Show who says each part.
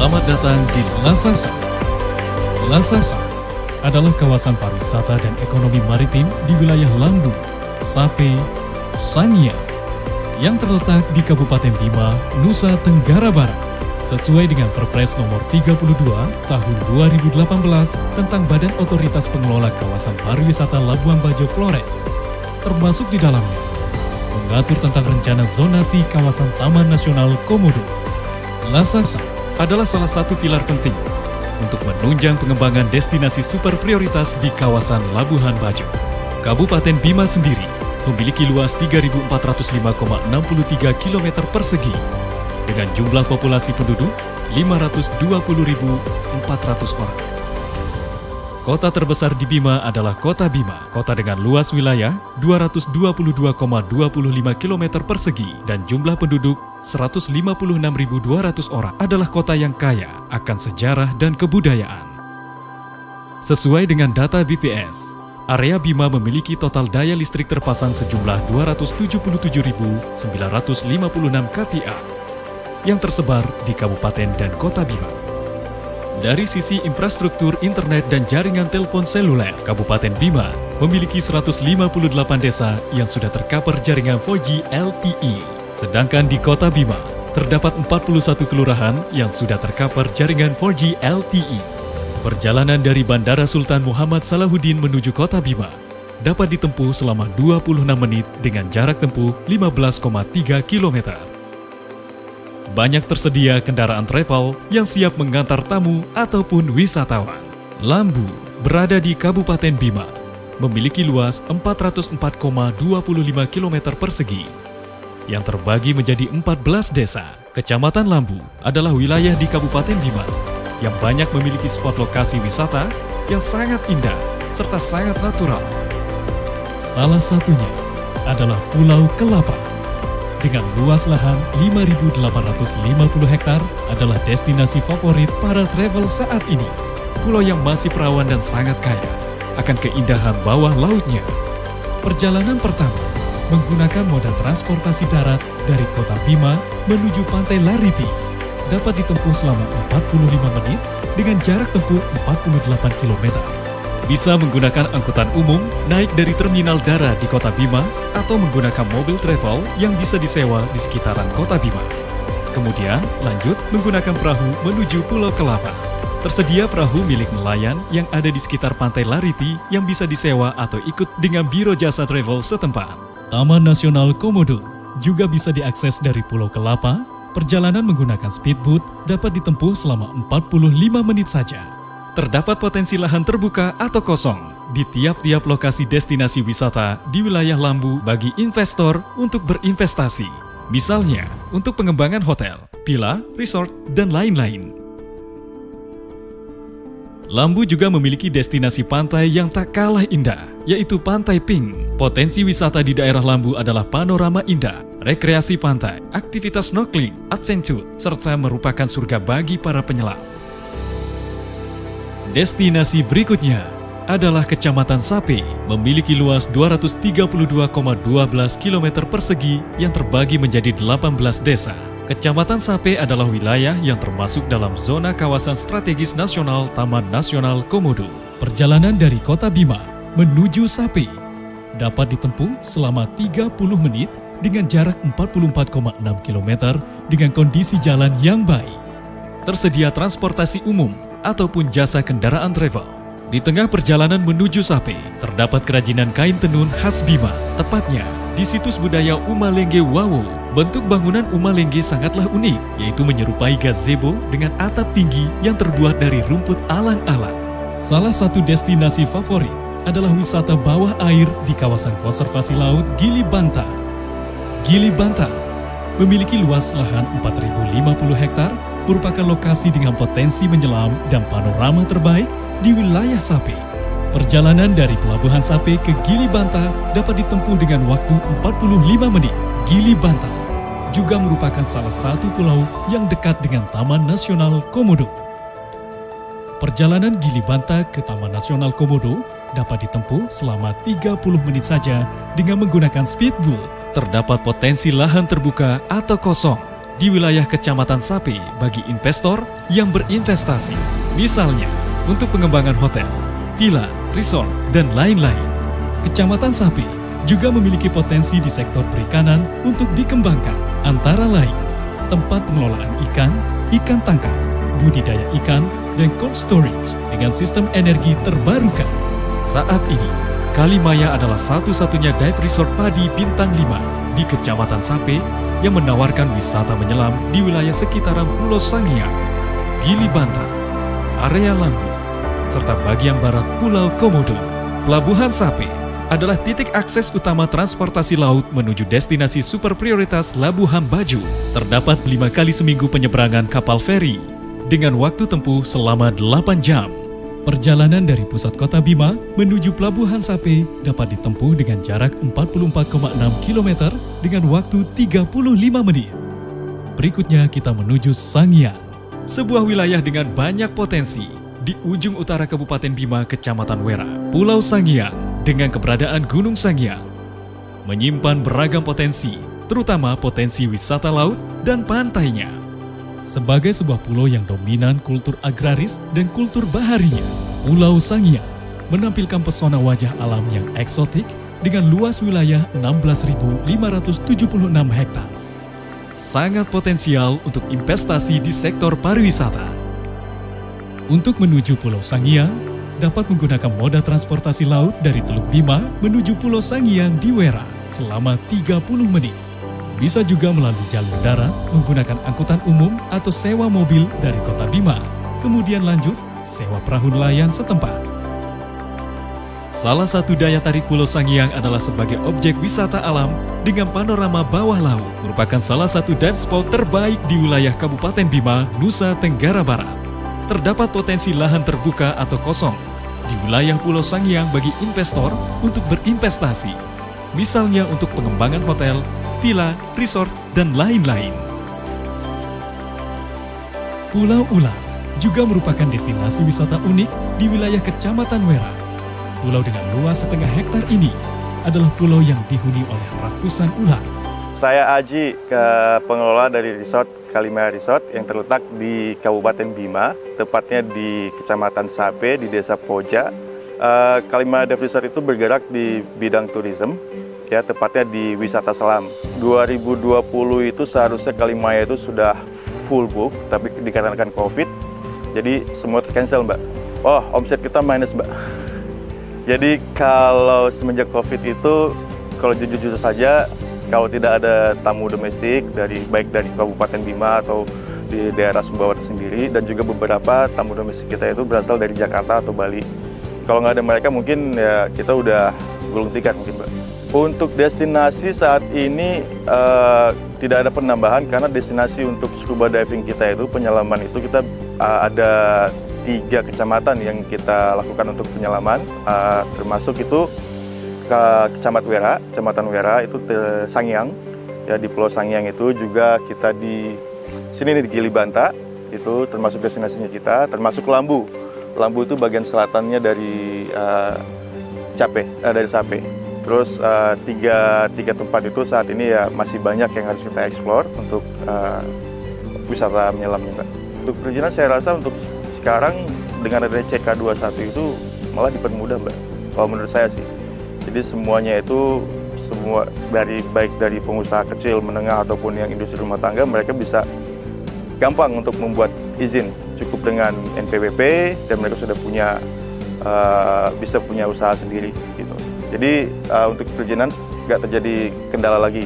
Speaker 1: Selamat datang di Lasaksa. Lasaksa adalah kawasan pariwisata dan ekonomi maritim di wilayah Lambu, Sape, Sanya, yang terletak di Kabupaten Bima, Nusa Tenggara Barat, sesuai dengan Perpres nomor 32 tahun 2018 tentang Badan Otoritas Pengelola Kawasan Pariwisata Labuan Bajo Flores, termasuk di dalamnya mengatur tentang rencana zonasi kawasan Taman Nasional Komodo. Lasaksa adalah salah satu pilar penting untuk menunjang pengembangan destinasi super prioritas di kawasan Labuhan Bajo. Kabupaten Bima sendiri memiliki luas 3.405,63 km persegi dengan jumlah populasi penduduk 520.400 orang. Kota terbesar di Bima adalah Kota Bima, kota dengan luas wilayah 222,25 km persegi dan jumlah penduduk 156.200 orang, adalah kota yang kaya akan sejarah dan kebudayaan. Sesuai dengan data BPS, area Bima memiliki total daya listrik terpasang sejumlah 277.956 kPa yang tersebar di kabupaten dan kota Bima. Dari sisi infrastruktur internet dan jaringan telepon seluler, Kabupaten Bima memiliki 158 desa yang sudah tercover jaringan 4G LTE. Sedangkan di Kota Bima, terdapat 41 kelurahan yang sudah tercover jaringan 4G LTE. Perjalanan dari Bandara Sultan Muhammad Salahuddin menuju Kota Bima dapat ditempuh selama 26 menit dengan jarak tempuh 15,3 km. Banyak tersedia kendaraan travel yang siap mengantar tamu ataupun wisatawan. Lambu berada di Kabupaten Bima, memiliki luas 404,25 km persegi yang terbagi menjadi 14 desa. Kecamatan Lambu adalah wilayah di Kabupaten Bima yang banyak memiliki spot lokasi wisata yang sangat indah serta sangat natural. Salah satunya adalah Pulau Kelapa. Dengan luas lahan 5.850 hektar adalah destinasi favorit para travel saat ini. Pulau yang masih perawan dan sangat kaya akan keindahan bawah lautnya. Perjalanan pertama menggunakan moda transportasi darat dari Kota Bima menuju Pantai Lariti dapat ditempuh selama 45 menit dengan jarak tempuh 48 km. Bisa menggunakan angkutan umum, naik dari terminal Dara di Kota Bima, atau menggunakan mobil travel yang bisa disewa di sekitaran Kota Bima. Kemudian, lanjut menggunakan perahu menuju Pulau Kelapa. Tersedia perahu milik nelayan yang ada di sekitar Pantai Lariti yang bisa disewa atau ikut dengan Biro Jasa Travel setempat. Taman Nasional Komodo juga bisa diakses dari Pulau Kelapa. Perjalanan menggunakan speedboat dapat ditempuh selama 45 menit saja. Terdapat potensi lahan terbuka atau kosong di tiap-tiap lokasi destinasi wisata di wilayah Lambu bagi investor untuk berinvestasi. Misalnya, untuk pengembangan hotel, villa, resort, dan lain-lain. Lambu juga memiliki destinasi pantai yang tak kalah indah, yaitu Pantai Pink. Potensi wisata di daerah Lambu adalah panorama indah, rekreasi pantai, aktivitas snorkeling, adventure, serta merupakan surga bagi para penyelam. Destinasi berikutnya adalah Kecamatan Sape, memiliki luas 232,12 km persegi yang terbagi menjadi 18 desa. Kecamatan Sape adalah wilayah yang termasuk dalam zona kawasan strategis nasional Taman Nasional Komodo. Perjalanan dari Kota Bima menuju Sape dapat ditempuh selama 30 menit dengan jarak 44,6 km dengan kondisi jalan yang baik. Tersedia transportasi umum ataupun jasa kendaraan travel. Di tengah perjalanan menuju Sape, terdapat kerajinan kain tenun khas Bima, tepatnya di situs budaya Umalenge Wawo. Bentuk bangunan Umalenge sangatlah unik, yaitu menyerupai gazebo dengan atap tinggi yang terbuat dari rumput alang-alang. Salah satu destinasi favorit adalah wisata bawah air di kawasan konservasi laut Gili Banta. Gili Banta memiliki luas lahan 4.050 hektar, merupakan lokasi dengan potensi menyelam dan panorama terbaik di wilayah Sape. Perjalanan dari Pelabuhan Sape ke Gili Banta dapat ditempuh dengan waktu 45 menit. Gili Banta juga merupakan salah satu pulau yang dekat dengan Taman Nasional Komodo. Perjalanan Gili Banta ke Taman Nasional Komodo dapat ditempuh selama 30 menit saja dengan menggunakan speedboat. Terdapat potensi lahan terbuka atau kosong di wilayah Kecamatan Sape bagi investor yang berinvestasi. Misalnya, untuk pengembangan hotel, villa, resort, dan lain-lain. Kecamatan Sape juga memiliki potensi di sektor perikanan untuk dikembangkan, antara lain tempat pengelolaan ikan, ikan tangkap, budidaya ikan, dan cold storage dengan sistem energi terbarukan. Saat ini, Kalimaya adalah satu-satunya dive resort padi bintang 5 di Kecamatan Sape yang menawarkan wisata menyelam di wilayah sekitaran Pulau Sangiang, Gili Bantar, area Langgung, serta bagian barat Pulau Komodo. Pelabuhan Sape adalah titik akses utama transportasi laut menuju destinasi super prioritas Labuhan Bajo. Terdapat 5 kali seminggu penyeberangan kapal feri dengan waktu tempuh selama 8 jam. Perjalanan dari pusat kota Bima menuju Pelabuhan Sape dapat ditempuh dengan jarak 44,6 km dengan waktu 35 menit. Berikutnya kita menuju Sangiang, sebuah wilayah dengan banyak potensi di ujung utara Kabupaten Bima, Kecamatan Wera. Pulau Sangiang dengan keberadaan Gunung Sangiang menyimpan beragam potensi, terutama potensi wisata laut dan pantainya. Sebagai sebuah pulau yang dominan kultur agraris dan kultur baharinya, Pulau Sangiang menampilkan pesona wajah alam yang eksotik dengan luas wilayah 16.576 hektar. Sangat potensial untuk investasi di sektor pariwisata. Untuk menuju Pulau Sangiang, dapat menggunakan moda transportasi laut dari Teluk Bima menuju Pulau Sangiang di Wera selama 30 menit. Bisa juga melalui jalur darat menggunakan angkutan umum atau sewa mobil dari Kota Bima, kemudian lanjut sewa perahu nelayan setempat. Salah satu daya tarik Pulau Sangiang adalah sebagai objek wisata alam dengan panorama bawah laut, merupakan salah satu dive spot terbaik di wilayah Kabupaten Bima, Nusa Tenggara Barat. Terdapat potensi lahan terbuka atau kosong di wilayah Pulau Sangiang bagi investor untuk berinvestasi, misalnya untuk pengembangan hotel, villa, resort, dan lain-lain. Pulau Ular juga merupakan destinasi wisata unik di wilayah Kecamatan Wera. Pulau dengan luas setengah hektar ini adalah pulau yang dihuni oleh ratusan ular.
Speaker 2: Saya Aji, pengelola dari resort Kalimaya Resort yang terletak di Kabupaten Bima, tepatnya di Kecamatan Sape, di Desa Poja. Kalimaya Dive Resort itu bergerak di bidang turisme, ya, tepatnya di wisata selam. 2020 itu seharusnya Kalimaya itu sudah full book, tapi dikarenakan COVID, jadi semua cancel, Mbak. Oh, omset kita minus, Mbak. Jadi kalau semenjak COVID itu, kalau jujur-jujur saja, kalau tidak ada tamu domestik baik dari Kabupaten Bima atau di daerah Sumbawa sendiri, dan juga beberapa tamu domestik kita itu berasal dari Jakarta atau Bali. Kalau nggak ada mereka, mungkin ya kita udah gulung tikar mungkin, Mbak. Untuk destinasi saat ini tidak ada penambahan, karena destinasi untuk scuba diving kita itu, penyelaman itu kita ada 3 kecamatan yang kita lakukan untuk penyelaman, termasuk itu ke Kecamatan Wera itu Sangiang, ya, di Pulau Sangiang itu juga kita di sini nih di Gili Bantar, itu termasuk destinasinya kita, termasuk Lambu. Lambu itu bagian selatannya dari Sape. Terus tiga tempat itu saat ini ya masih banyak yang harus kita eksplor untuk wisata menyelamnya, Mbak. Untuk perizinan saya rasa untuk sekarang dengan adanya CK21 itu malah dipermudah, Mbak. Kalau menurut saya sih. Jadi semuanya itu baik dari pengusaha kecil, menengah ataupun yang industri rumah tangga, mereka bisa gampang untuk membuat izin, cukup dengan NPWP dan mereka sudah bisa punya usaha sendiri gitu. Jadi untuk perizinan nggak terjadi kendala lagi.